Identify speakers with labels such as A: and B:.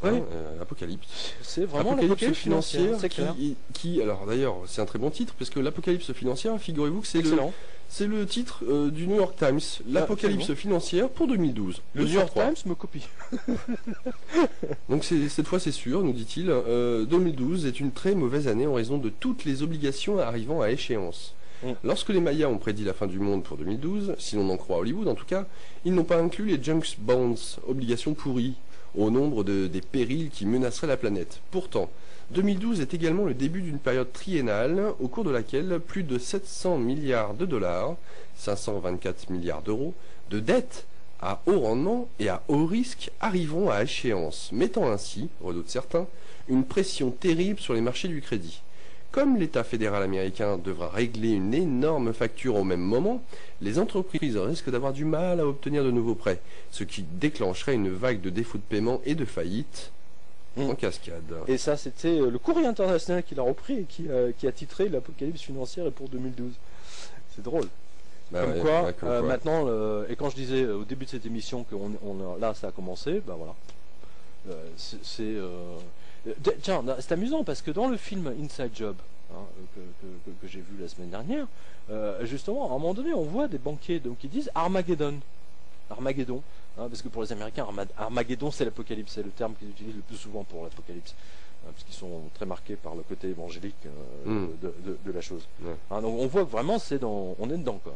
A: Oui.
B: Apocalypse.
A: C'est vraiment
B: Apocalypse
A: l'apocalypse financière, c'est clair.
B: alors d'ailleurs, c'est un très bon titre, parce que l'apocalypse financière, figurez-vous que
A: Excellent.
B: c'est le titre du New York Times, l'apocalypse financière pour 2012.
A: Le New York Times me copie.
B: Donc cette fois c'est sûr, nous dit-il, 2012 est une très mauvaise année en raison de toutes les obligations arrivant à échéance. Lorsque les Mayas ont prédit la fin du monde pour 2012, si l'on en croit Hollywood en tout cas, ils n'ont pas inclus les junk bonds, obligations pourries, au nombre des périls qui menaceraient la planète. Pourtant, 2012 est également le début d'une période triennale au cours de laquelle plus de 700 milliards de dollars, 524 milliards d'euros, de dettes à haut rendement et à haut risque arriveront à échéance, mettant ainsi, redoutent certains, une pression terrible sur les marchés du crédit. Comme l'État fédéral américain devra régler une énorme facture au même moment, les entreprises risquent d'avoir du mal à obtenir de nouveaux prêts, ce qui déclencherait une vague de défauts de paiement et de faillites en cascade.
A: Et ça, c'était le Courrier international qui l'a repris et qui a titré l'apocalypse financière pour 2012. C'est drôle. Comme quoi. Maintenant, et quand je disais au début de cette émission que là ça a commencé, ben voilà. Tiens, c'est amusant parce que dans le film Inside Job, hein, que j'ai vu la semaine dernière, justement, à un moment donné, on voit des banquiers qui disent Armageddon. Armageddon, hein, parce que pour les Américains, Armageddon c'est l'apocalypse, c'est le terme qu'ils utilisent le plus souvent pour l'apocalypse. Parce qu'ils sont très marqués par le côté évangélique de la chose. Hein, donc on voit que vraiment on est dedans quoi.